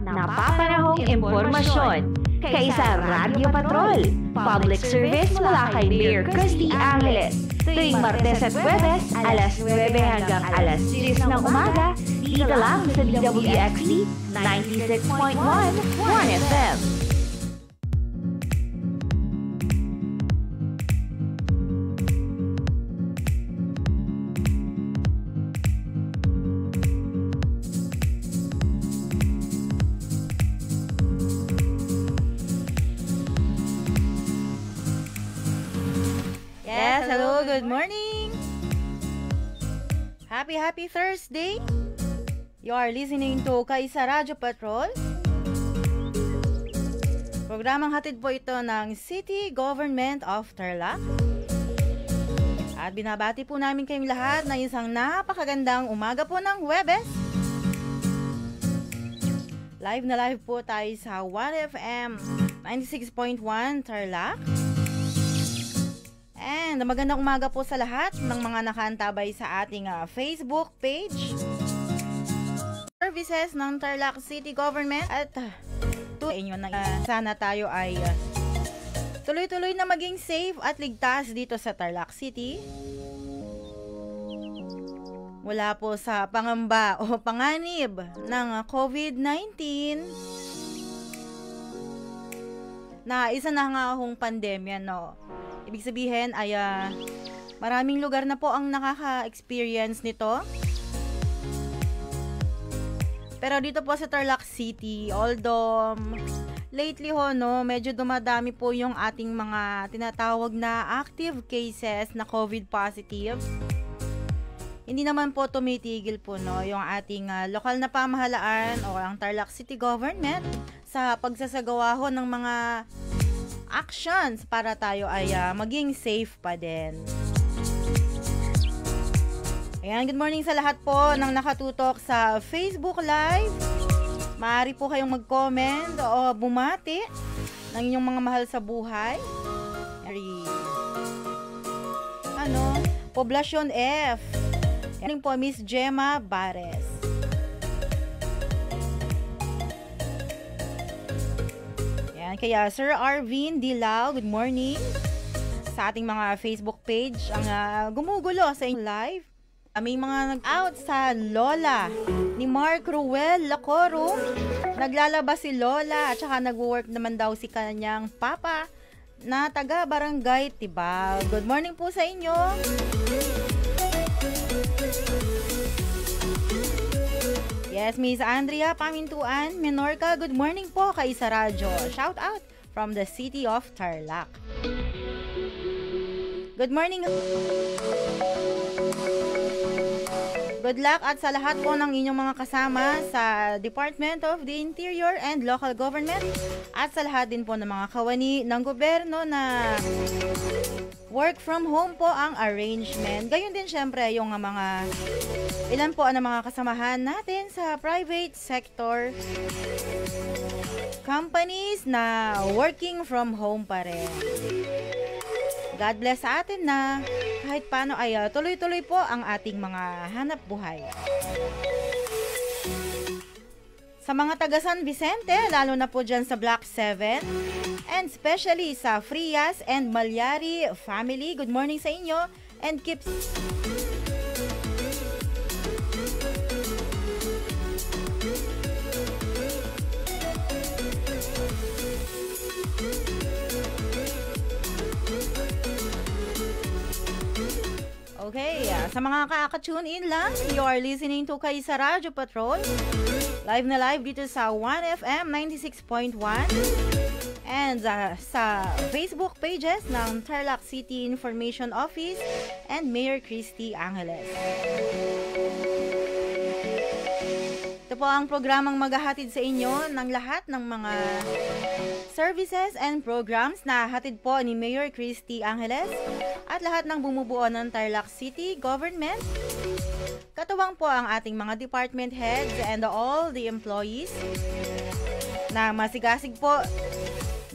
napapanahong impormasyon. Kaisa Radio Patrol, public service mula kay Mayor Christy Angeles. Tuwing Martes at Huwebes, alas 9 hanggang alas 10 ng umaga, dito lang sa DWXD 96.1 1FM. Good morning! Happy Thursday! You are listening to Kaisa Radio Patrol. Programang hatid po ito ng City Government of Tarlac. At binabati po namin kayong lahat na isang napakagandang umaga po ng Huwebes. Live na live po tayo sa 1FM 96.1 Tarlac. And magandang umaga po sa lahat ng mga nakaantabay sa ating Facebook page. Services ng Tarlac City Government at to inyo na sana tayo ay tuloy-tuloy na maging safe at ligtas dito sa Tarlac City. Wala po sa pangamba o panganib ng COVID-19 na isa na nga hong pandemya, no? Ibig sabihin ay maraming lugar na po ang nakaka-experience nito. Pero dito po sa Tarlac City, although lately no, medyo dumadami po yung ating mga tinatawag na active cases na COVID positive. Hindi naman po tumitigil po yung ating lokal na pamahalaan o ang Tarlac City Government sa pagsasagawa ng mga actions para tayo ay maging safe pa din. Ayan, good morning sa lahat po ng nakatutok sa Facebook Live. Maaari po kayong mag-comment o bumati ng inyong mga mahal sa buhay. Poblasyon F. Yan po, Miss Gemma Bares. Kaya Sir Arvin Dilao, good morning sa ating mga Facebook page ang gumugulo sa live. May mga nag-out sa Lola ni Mark Ruel Lacoro. Naglalabas si Lola at saka nag-work naman daw si kanyang papa na taga Barangay Tibag. Good morning po sa inyo. Yes, Miss Andrea Pamintuan Menorca, good morning po kay Isa Radyo. Shout out from the city of Tarlac. Good morning. Good luck at sa lahat po ng inyong mga kasama sa Department of the Interior and Local Government at sa lahat din po ng mga kawani ng gobyerno na work from home po ang arrangement. Gayon din syempre yung mga ilan po ang mga kasamahan natin sa private sector companies na working from home pa rin. God bless sa atin na kahit paano ay tuloy-tuloy po ang ating mga hanap buhay. Sa mga taga San Vicente, lalo na po dyan sa Block 7, and especially sa Frias and Malyari family, good morning sa inyo and keep Okay, sa mga kaka-tune in lang, you are listening to Kaisa Radio Patrol. Live na live dito sa 1FM 96.1 and sa Facebook pages ng Tarlac City Information Office and Mayor Christy Angeles. Ito po ang programang maghahatid sa inyo ng lahat ng mga services and programs na hatid po ni Mayor Christy Angeles at lahat ng bumubuo ng Tarlac City Government. Katuwang po ang ating mga department heads and all the employees na masigasig po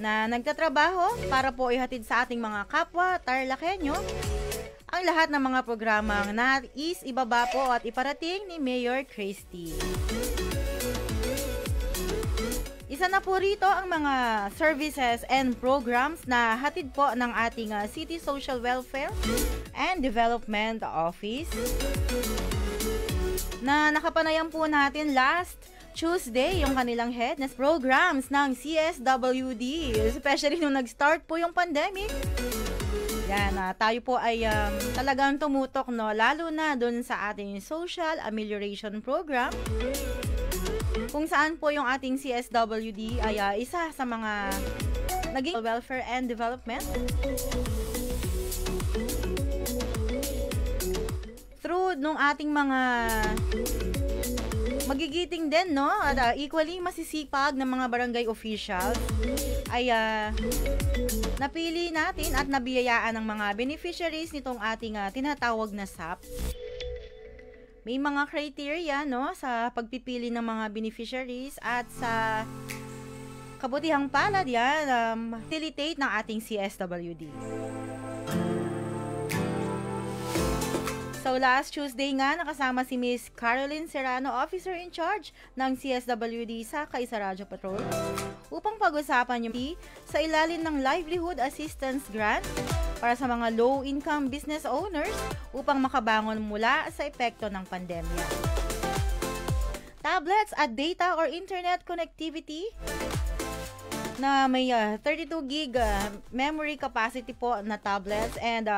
na nagtatrabaho para po ihatid sa ating mga kapwa Tarlacenyo ang lahat ng mga programang nais ibaba po at iparating ni Mayor Christy. Isa na po rito ang mga services and programs na hatid po ng ating City Social Welfare and Development Office na nakapanayan po natin last Tuesday yung kanilang head na programs ng CSWD, especially nung nag-start po yung pandemic. Yan, tayo po ay talagang tumutok, no, lalo na dun sa ating social amelioration program, kung saan po yung ating CSWD ay isa sa mga naging welfare and development through nung ating mga magigiting din, no, at equally masisipag ng mga barangay officials ay napili natin at nabiyayaan ng mga beneficiaries nitong ating tinatawag na SAP. May mga criteria, no, sa pagpipili ng mga beneficiaries at sa kabutihang palad yan, facilitate ng ating CSWD. So last Tuesday nga, nakasama si Miss Caroline Serrano, Officer in Charge ng CSWD sa Kaisa Radyo Patrol, upang pag-usapan yung sa ilalim ng Livelihood Assistance Grant para sa mga low-income business owners upang makabangon mula sa epekto ng pandemya. Tablets at data or internet connectivity na may 32 gig memory capacity po na tablets and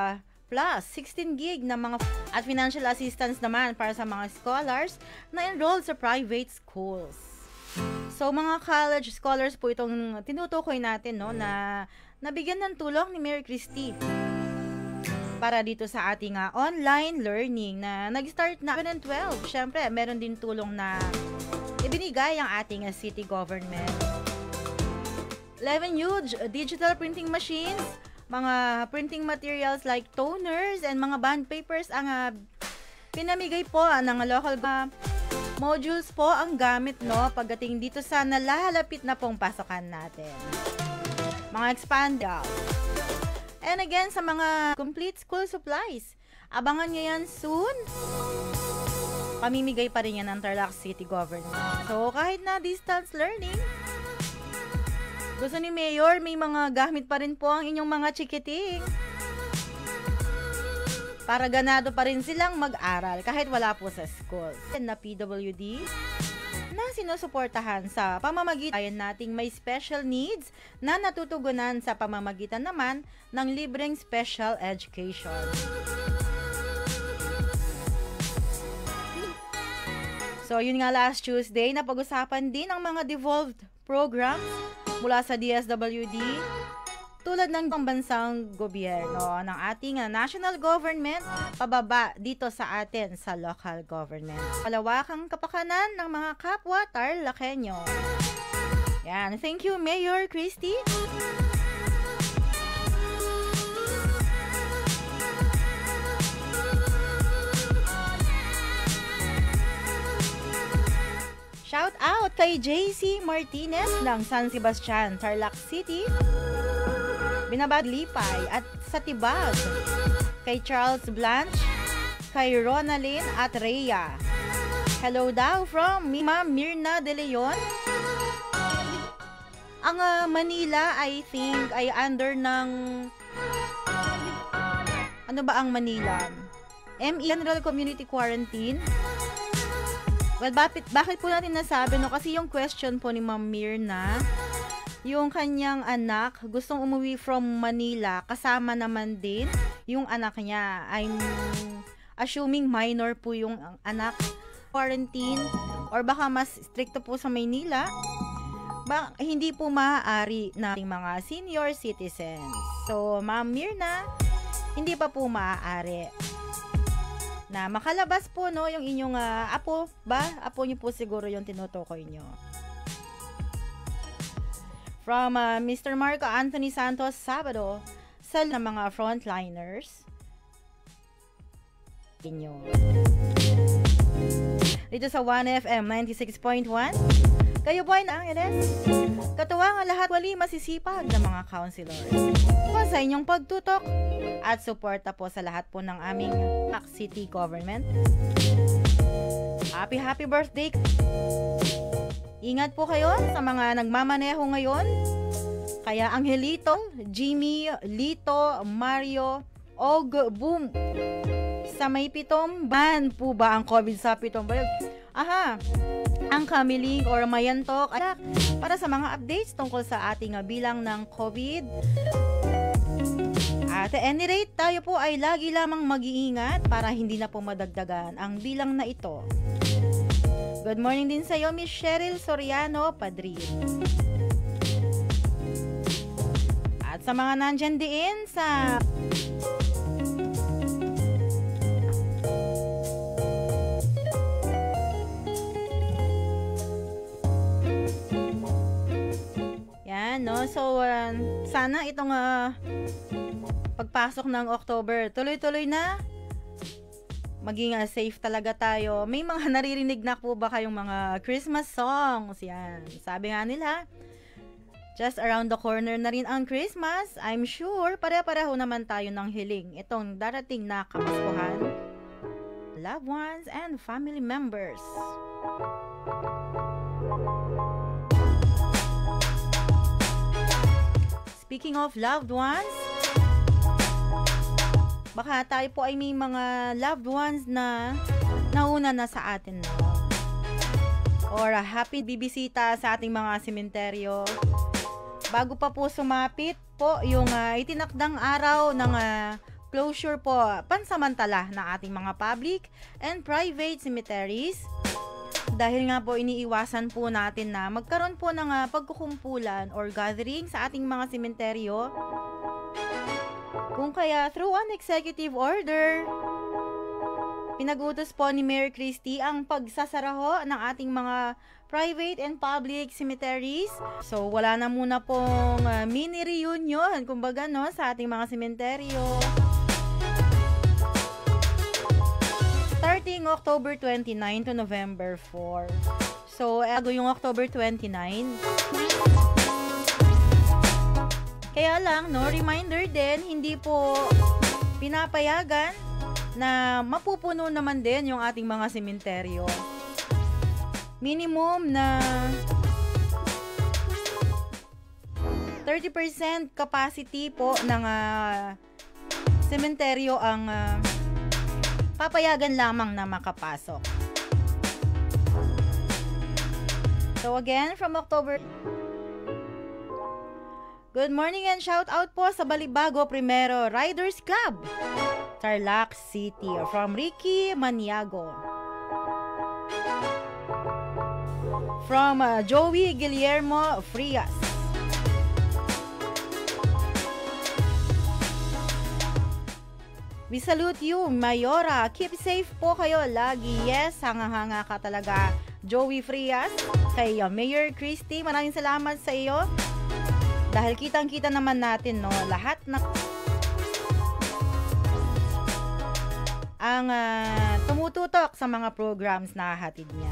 plus 16 gig na mga at financial assistance naman para sa mga scholars na enrolled sa private schools. So mga college scholars po itong tinutukoy natin, no, na nabigyan ng tulong ni Mayor Christie para dito sa ating online learning na nag-start na 2012. Syempre, meron din tulong na ibinigay ang ating city government. 11 huge digital printing machines, mga printing materials like toners and mga bond papers ang pinamigay po ng local modules po ang gamit, no, pagdating dito sa nalalapit na pong pasokan natin. Mga expander. And again, sa mga complete school supplies, abangan nyo yan soon. Pamimigay pa rin yan ng Tarlac City Government. So, kahit na distance learning, gusto ni Mayor, may mga gamit pa rin po ang inyong mga chikiting para ganado pa rin silang mag-aral kahit wala po sa school. Na PWD na sinusuportahan sa pamamagitan nating may special needs na natutugunan sa pamamagitan naman ng libreng special education. So, yun nga last Tuesday, napag-usapan din ang mga devolved programs mula sa DSWD tulad ng pambansang gobyerno ng ating national government pababa dito sa atin sa local government. Palawakang kapakanan ng mga kapwa Tarlakenyo. Yan. Thank you, Mayor Christie. Shout out kay JC Martinez ng San Sebastian, Tarlac City, Binabad Lipay at sa Tibag, kay Charles Blanche, kay Ronalyn at Rhea. Hello daw from Ma'am Mirna De Leon. Ang Manila, I think, ay under ng ano ba ang Manila? ME General Community Quarantine. Well, bakit po natin nasabi, no? Kasi yung question po ni Ma'am Mirna, yung kanyang anak gustong umuwi from Manila, kasama naman din yung anak niya. I'm assuming minor po yung anak. Quarantine or baka mas stricto po sa Maynila, hindi po maaari na mga senior citizens. So, Ma'am Mirna, hindi pa po maaari na makalabas po, no, yung inyong apo ba? Apo niyo po siguro yung tinutukoy niyo. From Mr. Marco Anthony Santos Sabado sa mga frontliners inyo. Dito sa 1FM 96.1, kayo po ay Angeles. Katuwang ang lahat wali masisipag ng mga counselor. Po sa inyong pagtutok at suporta po sa lahat po ng aming city government. Happy birthday Ingat po kayo sa mga nagmamaneho ngayon. Kaya Angelito, Jimmy, Lito, Mario, Og, Boom. Sa may 7 ban po ba ang COVID sa 7 bayog? Aha, ang Kamiling or Mayantok para sa mga updates tungkol sa ating bilang ng COVID. At at any rate, tayo po ay lagi lamang mag-iingat para hindi na po madagdagan ang bilang na ito. Good morning din sa iyo, Miss Cheryl Soriano Padrin. At sa mga nandyan din sa yan, no? So, sana itong pagpasok ng October, tuloy-tuloy na. Maging safe talaga tayo. May mga naririnig na po ba kayong mga Christmas songs? Yan. Sabi nga nila, just around the corner na rin ang Christmas. I'm sure, pare-pareho naman tayo ng hiling. Itong darating na kamaskuhan, loved ones and family members. Speaking of loved ones, baka tayo po ay may mga loved ones na nauna na sa atin na. Or happy bibisita sa ating mga sementeryo. Bago pa po sumapit po yung itinakdang araw ng closure po pansamantala ng ating mga public and private cemeteries. Dahil nga po iniiwasan po natin na magkaroon po ng pagkukumpulan or gathering sa ating mga sementeryo. Kung kaya through an executive order, pinag-utos po ni Mayor Christie ang pagsasaraho ng ating mga private and public cemeteries. So wala na muna pong mini reunion kumbaga no sa ating mga sementeryo. Starting October 29 to November 4. So, yung October 29. Kaya lang, no, reminder din, hindi po pinapayagan na mapupuno naman din yung ating mga sementeryo. Minimum na 30% capacity po ng sementeryo ang papayagan lamang na makapasok. So again, from October. Good morning and shout out po sa Balibago Primero Riders Club, Tarlac City, from Ricky Maniago. From Joey Guillermo Frias. We salute you, Mayora. Keep safe po kayo lagi. Yes, hanga-hanga ka talaga, Joey Frias. Kay Mayor Christie, maraming salamat sa iyo. Dahil kitang-kita naman natin, no, lahat na ang tumututok sa mga programs na hatid niya.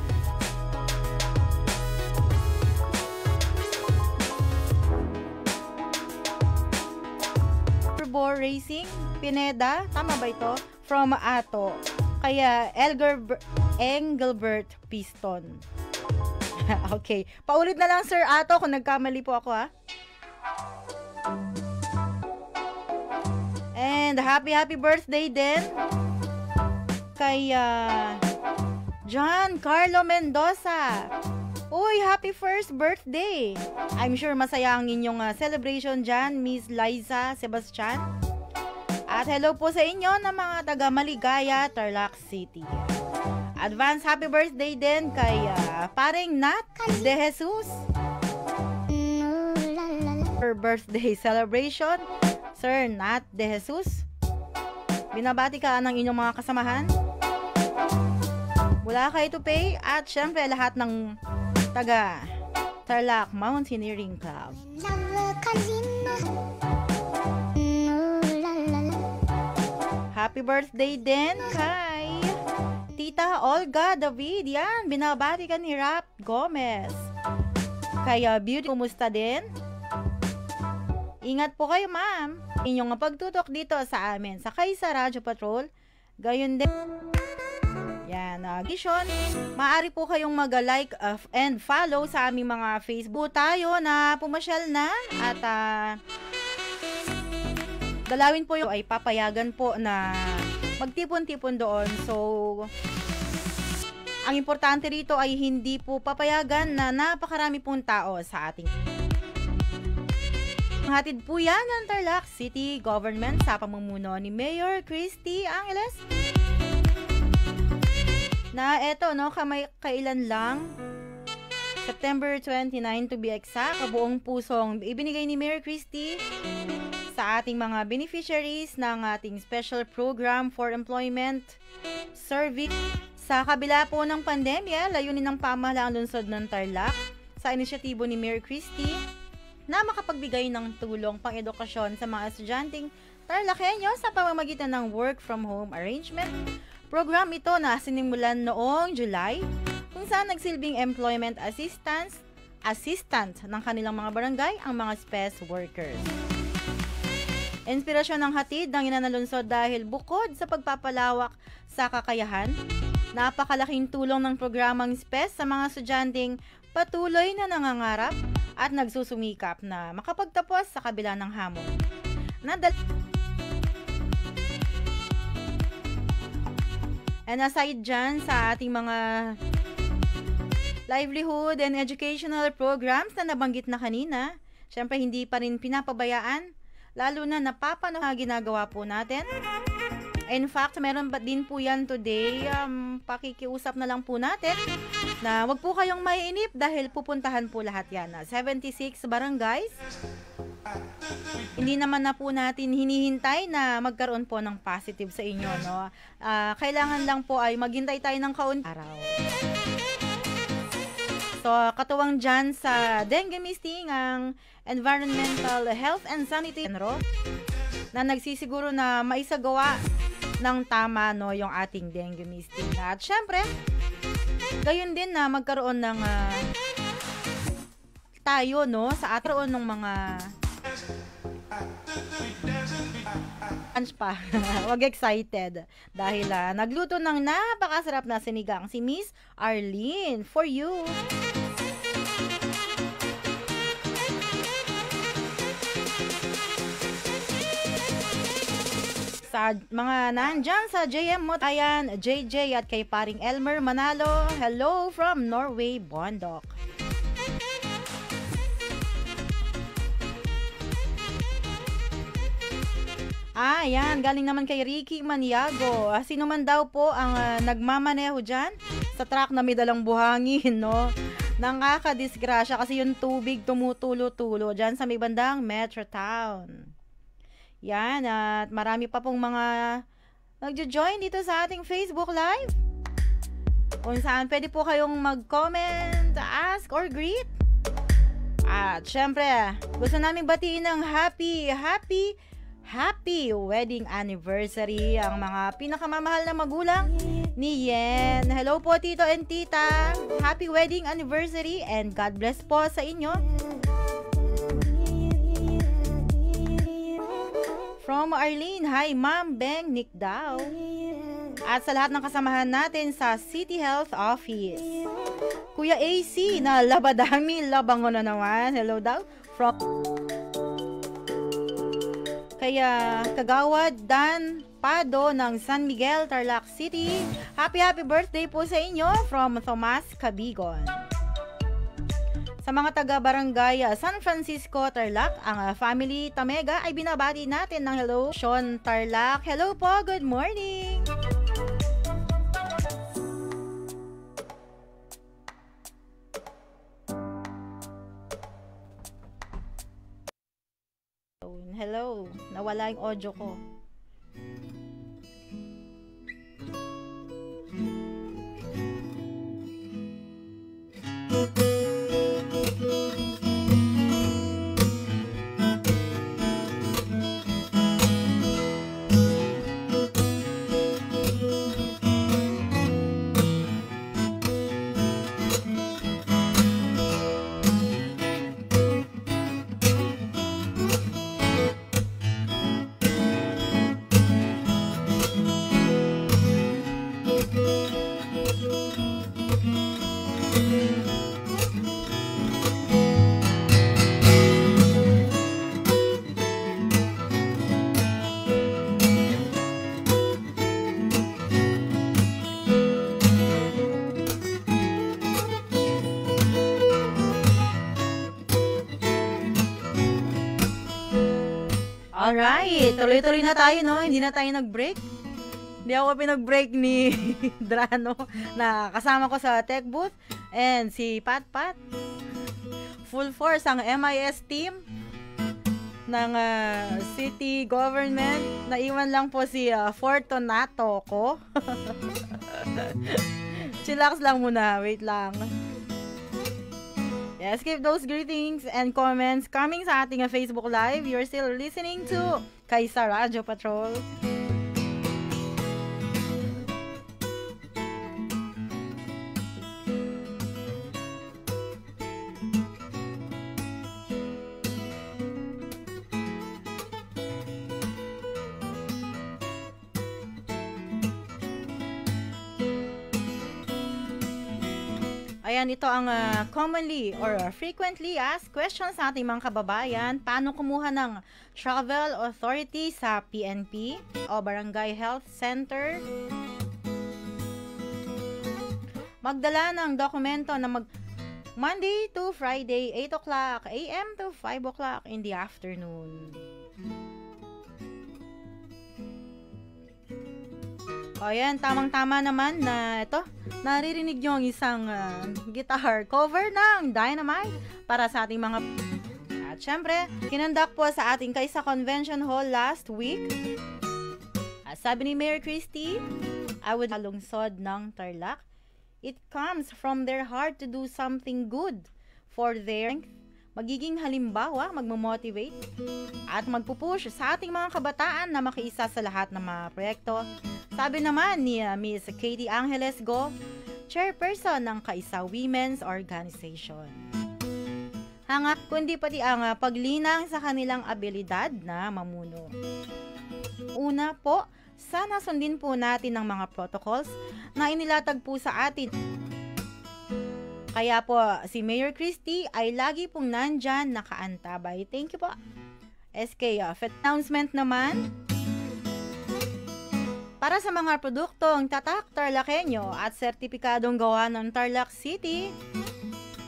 Turbo Racing, Pineda, tama ba ito? From Ato. Kaya Engelbert Piston. Okay. Paulit na lang, Sir Ato, kung nagkamali po ako, ha? And happy birthday din kay John Carlo Mendoza. Uy, happy first birthday. I'm sure masaya ang inyong celebration dyan, Miss Liza Sebastian. At hello po sa inyo na mga taga Maligaya, Tarlac City. Advance happy birthday din kay paring Nat De Jesus. For birthday celebration, Sir Nat De Jesus. Binabati ka ng inyong mga kasamahan. Wala kay to pay at syempre lahat ng taga Tarlac Mountaineering Club. Happy birthday din kay Tita Olga David. Yan, binabati ka ni Rap Gomez. Kaya Beauty, kumusta din? Ingat po kayo, ma'am. Inyong pagtutok dito sa amin sa Kaisa Radio Patrol. Gayon din Yan, Gishon, maaari po kayong mag-like and follow sa aming mga Facebook tayo na pumasyal na at dalawin po yung ay papayagan po na magtipon-tipon doon. So, ang importante rito ay hindi po papayagan na napakarami pong tao sa ating. Hatid po yan ng Tarlac City Government sa pamumuno ni Mayor Christy Angeles. Na eto, no, kailan lang, September 29 to be exact, kabuong pusong ibinigay ni Mayor Christy sa ating mga beneficiaries ng ating special program for employment service. Sa kabila po ng pandemya, layunin ng pamahalaang lungsod ng Tarlac sa inisyatibo ni Mayor Christy na makapagbigay ng tulong pang-edukasyon sa mga estudyanteng Tarlacenyo sa pamamagitan ng work from home arrangement. Program ito na sinimulan noong July kung saan nagsilbing employment assistant ng kanilang mga barangay ang mga SPES workers. Inspirasyon ng hatid ng ina ng lungsod dahil bukod sa pagpapalawak sa kakayahan, napakalaking tulong ng programang SPES sa mga estudyanteng patuloy na nangangarap at nagsusumikap na makapagtapos sa kabila ng hamon. And aside dyan sa ating mga livelihood and educational programs na nabanggit na kanina, syempre hindi pa rin pinapabayaan, lalo na napapanood na ginagawa po natin. In fact, meron ba din po yan today, pakikiusap na lang po natin na wag po kayong maiinip dahil pupuntahan po lahat yan. 76 barangays. Hindi naman na po natin hinihintay na magkaroon po ng positive sa inyo, no? Kailangan lang po ay maghintay tayo ng kaunting araw. So, katuwang dyan sa dengue misting ang Environmental Health and Sanitation na nagsisiguro na maisagawa ng tama, no, yung ating dengue misting. At syempre, gayon din na magkaroon ng tayo, no, sa atroon ng mga pa. Wag excited dahil nagluto ng napakasarap na sinigang si Miss Arlene for you. Sa mga nandyan sa JM Motayan, JJ at kay paring Elmer Manalo, hello from Norway, Bondok. Yan. Galing naman kay Ricky Maniago. Sino man daw po ang nagmamaneho dyan sa truck na may dalang buhangin, no? Nakakadisgrasya kasi yung tubig tumutulo-tulo dyan sa may bandang Metro Town. Yan. At marami pa pong mga nagjo-join dito sa ating Facebook Live. Kung saan pwede po kayong mag-comment, ask, or greet. At syempre, gusto namin batiin ng happy wedding anniversary ang mga pinakamamahal na magulang ni Yen. Hello po Tito and Tita. Happy wedding anniversary and God bless po sa inyo. From Arlene, hi Ma'am Beng Nick daw. At sa lahat ng kasamahan natin sa City Health Office. Kuya AC na labadami labango na naman. Hello daw. From kaya Kagawad Dan Pado ng San Miguel, Tarlac City. Happy birthday po sa inyo from Tomas Cabigon. Sa mga taga-barangay San Francisco, Tarlac, ang family Tamega ay binabati natin ng hello. Sean Tarlac, hello po, good morning. Hello, nawala yung audio ko. Alright, tuloy-tuloy na tayo, no? Hindi na tayo nag-break. Hindi ako pinag-break ni Drano na kasama ko sa tech booth. And si Pat. Full force ang MIS team ng city government. Naiwan lang po si Fortunato ko. Chillax lang muna. Wait lang. Yes, keep those greetings and comments coming sa ating Facebook Live. You're still listening to Kaisa Radio Patrol. Ayan, ito ang commonly or frequently asked questions sa ating mga kababayan. Paano kumuha ng travel authority sa PNP o Barangay Health Center? Magdala ng dokumento na Monday to Friday, 8 o'clock a.m. to 5 o'clock in the afternoon. O yan, tamang-tama naman na ito. Naririnig nyo ang isang guitar cover ng Dynamite para sa ating mga... At syempre, kinandak po sa ating Kaisa Convention Hall last week. Sabi ni Mayor Christie, I would lungsod ng Tarlac. It comes from their heart to do something good for their magiging halimbawa, magmamotivate at magpupush sa ating mga kabataan na makiisa sa lahat ng mga proyekto. Sabi naman ni Miss Katie Angeles Go, chairperson ng Kaisa Women's Organization. Hanga kundi pati ang paglinang sa kanilang abilidad na mamuno. Una po, sana sundin po natin ang mga protocols na inilatag po sa atin. Kaya po, si Mayor Christie ay lagi pong nandyan nakaantabay. Thank you po. SK announcement naman. Para sa mga produktong tatak Tarlakenyo at sertipikadong gawa ng Tarlac City,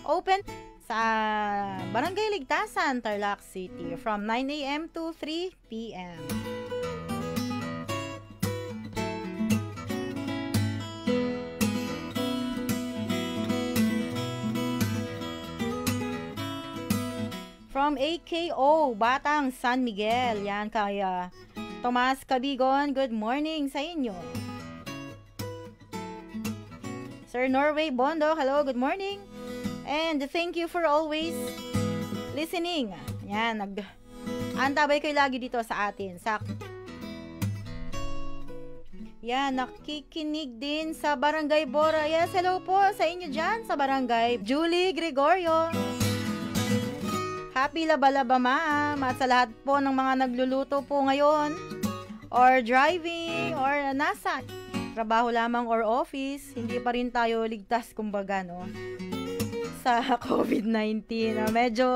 open sa Barangay Ligtasan, Tarlac City from 9 a.m. to 3 p.m. From AKO, Batang San Miguel, yan kaya Tomas Cabigon, good morning sa inyo. Sir Norway Bondo, hello, good morning. And thank you for always listening. Yan, antabay kayo lagi dito sa atin. Yan, nakikinig din sa Barangay Bora. Yes, hello po sa inyo dyan sa Barangay Julie Gregorio. Happy Labalaba ma'am at sa lahat po ng mga nagluluto po ngayon or driving or nasa trabaho lamang or office, hindi pa rin tayo ligtas kumbaga, no? Sa COVID-19. Medyo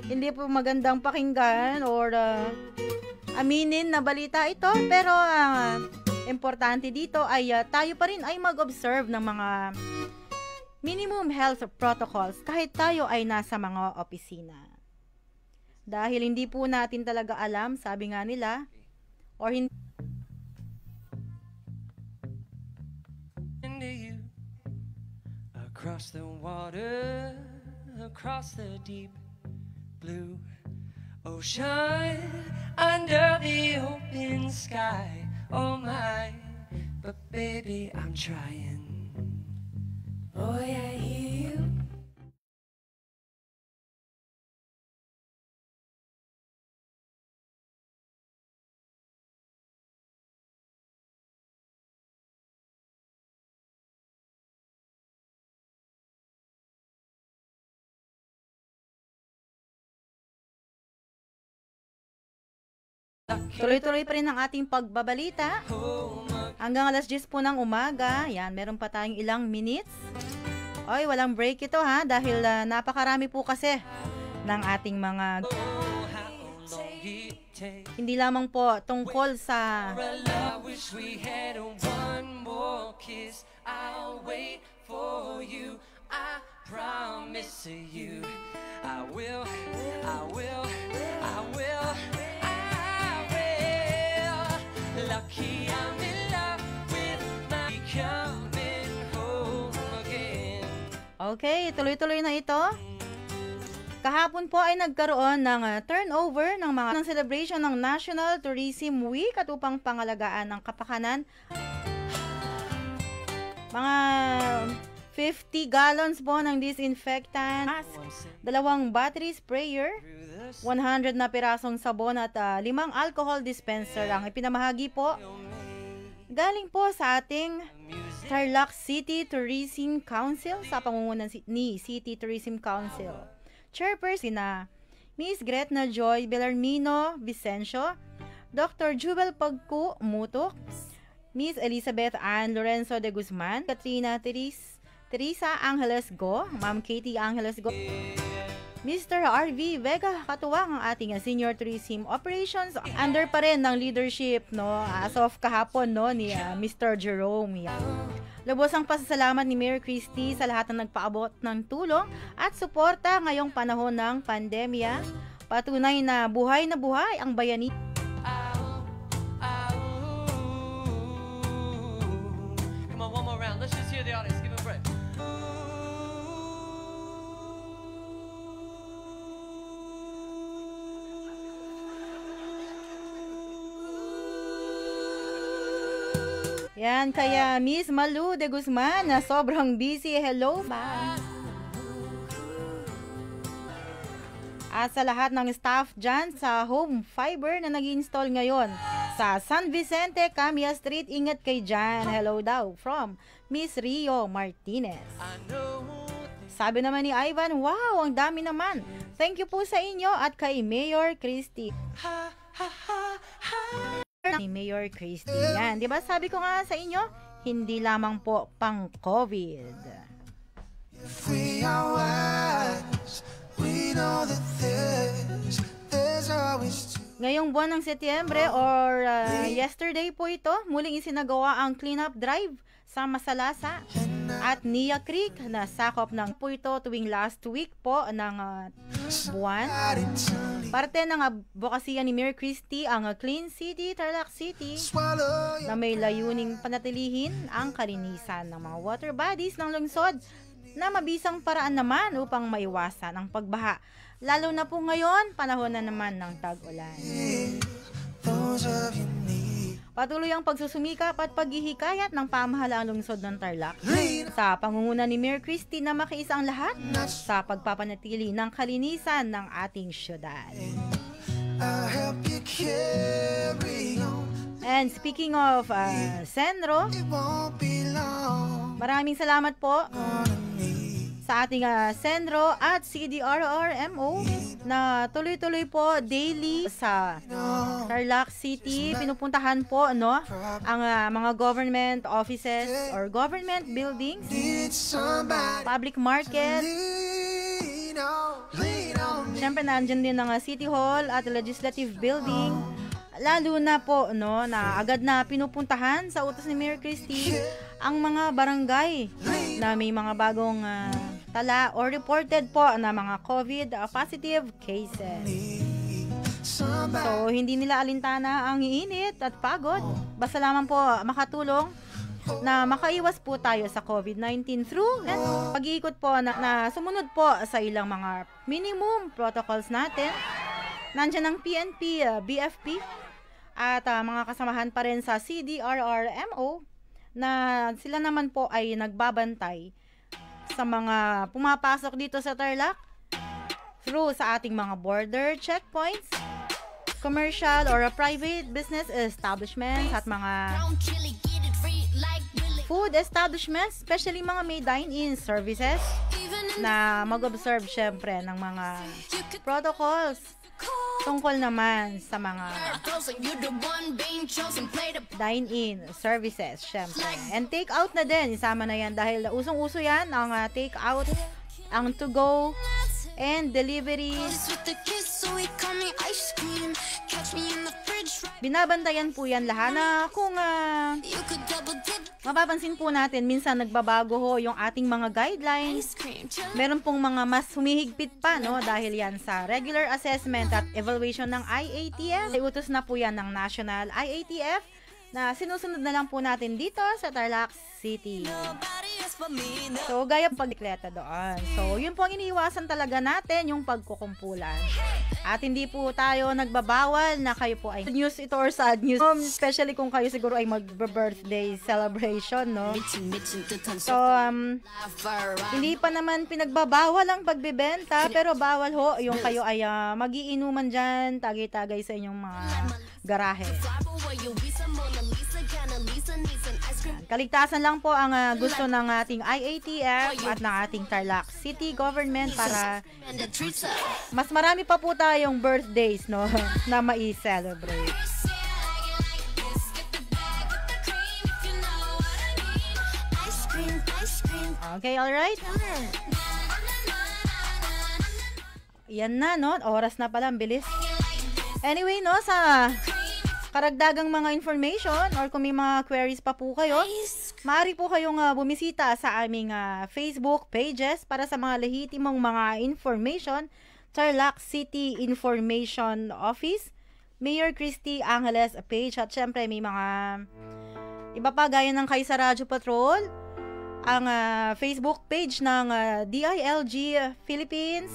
hindi po magandang pakinggan or aminin na balita ito, pero importante dito ay tayo pa rin ay mag-observe ng mga minimum health protocols kahit tayo ay nasa mga opisina. Dahil hindi po natin talaga alam, sabi nga nila, or hindi across the water, across the deep blue ocean, under the open sky, oh my, but baby I'm trying. Boy, I hear you. tuloy-tuloy pa rin ang ating pagbabalita. Hanggang alas 10 po ng umaga. Yan, meron pa tayong ilang minutes. Oy, walang break ito ha, dahil napakarami po kasi ng ating mga hindi lamang po tungkol sa Okay, tuloy-tuloy na ito. Kahapon po ay nagkaroon ng turnover ng mga celebration ng National Tourism Week at upang pangalagaan ng kapakanan. Mga 50 gallons po ng disinfectant, mask, 2 battery sprayer, 100 na pirasong sabon at 5 alcohol dispenser ang ipinamahagi po. Galing po sa ating Tarlac City Tourism Council sa pangunguna ni City Tourism Council. Chairperson na Miss Gretna Joy Belarmino Vicencio, Dr. Jubel Pagku Mutok, Miss Elizabeth Ann Lorenzo de Guzman, Katrina Teresa Angeles Go, Ma'am Katie Angeles Go, Mr. RV Vega Katuwang ang ating Senior Tourism Operations under pa rin ng leadership as of kahapon ni Mr. Jerome. Lubos ang pasasalamat ni Mayor Christie sa lahat ng nagpaabot ng tulong at suporta ngayong panahon ng pandemya. Patunay na buhay ang bayani. Come on, one more round. Let's just hear the audience. Give them a break. Yan, kaya Miss Malu de Guzman na sobrang busy. Hello, ma'am. At sa lahat ng staff dyan sa home fiber na nag-install ngayon sa San Vicente, Camia Street, ingat kay dyan. Hello daw from Miss Rio Martinez. Sabi naman ni Ivan, wow, ang dami naman. Thank you po sa inyo at kay Mayor Christie. Ni Mayor Christie. Yan, 'di ba? Sabi ko nga sa inyo, hindi lamang po pang COVID. If we are wise, we know that there's always two. Ngayong buwan ng Setyembre or yesterday po ito, muling isinagawa ang cleanup drive sa Masalasa at Nia Creek na sakop ng po ito tuwing last week po ng buwan. Parte ng advokasya ni Mayor Christie ang Clean City, Tarlac City na may layuning panatilihin ang kalinisan ng mga water bodies ng lungsod na mabisang paraan naman upang maiwasan ang pagbaha. Lalo na po ngayon, panahon na naman ng tag-ulan. Patuloy ang pagsusumikap at paghihikayat ng pamahalaang lungsod ng Tarlac sa pangunguna ni Mayor Christie na makiisa ang lahat sa pagpapanatili ng kalinisan ng ating syudad. And speaking of Senro, maraming salamat po sa ating Senro at CDRRMO na tuloy-tuloy po daily sa Tarlac City. Pinupuntahan po ang mga government offices or government buildings, public market. Siyempre nandyan din ang City Hall at Legislative Building. Lalo na po na agad na pinupuntahan sa utos ni Mayor Christie ang mga barangay na may mga bagong tala or reported po na mga COVID positive cases. So, hindi nila alintana ang iinit at pagod. Basta lamang po makatulong na makaiwas po tayo sa COVID-19 through pag-iikot po na sumunod po sa ilang mga minimum protocols natin. Nandiyan ang PNP, BFP at mga kasamahan pa rin sa CDRRMO na sila naman po ay nagbabantay sa mga pumapasok dito sa Tarlac through sa ating mga border checkpoints, commercial or private business establishments at mga food establishments, especially mga may dine-in services na mag-observe syempre ng mga protocols tungkol naman sa mga dine-in services, syempre. And take-out na din, isama na yan dahil usong-uso yan, ang take-out, ang to-go, and delivery. Binabantayan po yan lahat na kung mapapansin po natin, minsan nagbabago ho yung ating mga guidelines. Meron pong mga mas humihigpit pa, dahil yan sa regular assessment at evaluation ng IATF. Utos na po yan ng National IATF na sinusunod na lang po natin dito sa Tarlac City. So, gaya pagdikleta doon. So, yun po ang iniiwasan talaga natin, yung pagkukumpulan. At hindi po tayo nagbabawal na kayo po ay news ito or sad news. Especially kung kayo siguro ay mag-birthday celebration, no? So, hindi pa naman pinagbabawal ang pagbebenta, pero bawal ho yung kayo ay magiinuman dyan, tagay-tagay sa inyong mga garahe. Kaligtasan lang po ang gusto ng ating IATF at ng ating Tarlac City Government para mas marami pa po tayong birthdays, no, na mai-celebrate. Okay, alright? Yan na, no? Oras na pala, ang bilis. Anyway, no, sa karagdagang mga information or kung may mga queries pa po kayo, maaari po kayong bumisita sa aming Facebook pages para sa mga lehitimong mga information. Tarlac City Information Office, Mayor Christy Angeles page, at syempre may mga iba pa gaya ng Kaisa Radio Patrol, ang Facebook page ng DILG Philippines.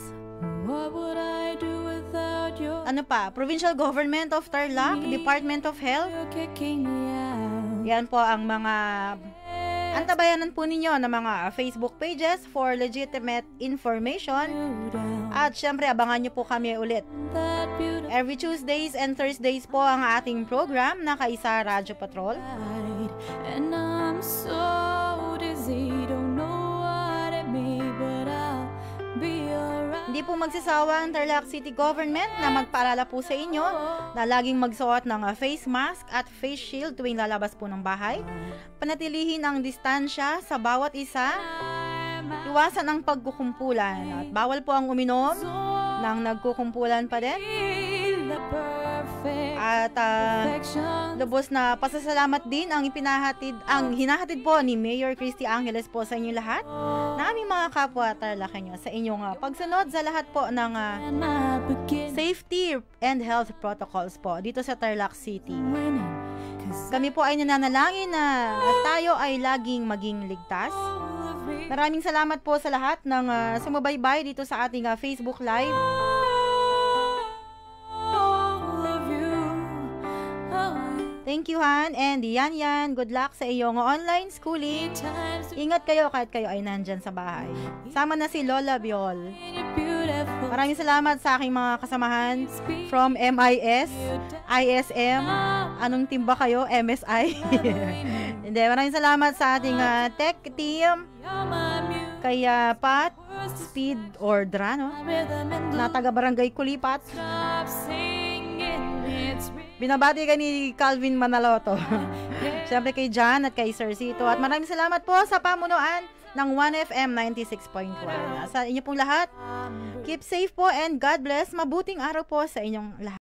What would I do without you? Ano pa? Provincial Government of Tarlac, Department of Health. Yan po ang mga antabayanan po ninyo ng mga Facebook pages for legitimate information. At syempre, abangan nyo po kami ulit. Every Tuesdays and Thursdays po ang ating program na Kaisa Radio Patrol. And I'm so dizzy, don't know what it may, but I'll be alright. Hindi po magsasawa ang Tarlac City Government na magpaalala po sa inyo na laging magsuot ng face mask at face shield tuwing lalabas po ng bahay. Panatilihin ang distansya sa bawat isa. Iwasan ang pagkukumpulan at bawal po ang uminom ng nagkukumpulan pa din. At lubos na pasasalamat din ang hinahatid po ni Mayor Christy Angeles po sa inyong lahat, na aming mga kapwa Tarlacanyo, sa inyong pagsunod sa lahat po ng safety and health protocols po dito sa Tarlac City. Kami po ay nananalangin na tayo ay laging maging ligtas. Maraming salamat po sa lahat ng sumubaybay dito sa ating Facebook Live. Thank you, Han. And yan. Good luck sa iyong online schooling. Ingat kayo kahit kayo ay nandyan sa bahay. Sama na si Lola Biol. Maraming salamat sa aking mga kasamahan from MIS, ISM. Anong team ba kayo? MSI? Hindi, maraming salamat sa ating tech team. Kay Pat, Speed or Dra, no? Na taga Barangay Kulipat. Binabati ka ni Calvin Manaloto. Siyempre kay John at kay Sir Cito. At maraming salamat po sa pamunuan ng 1FM 96.1. Sa inyo pong lahat, keep safe po and God bless. Mabuting araw po sa inyong lahat.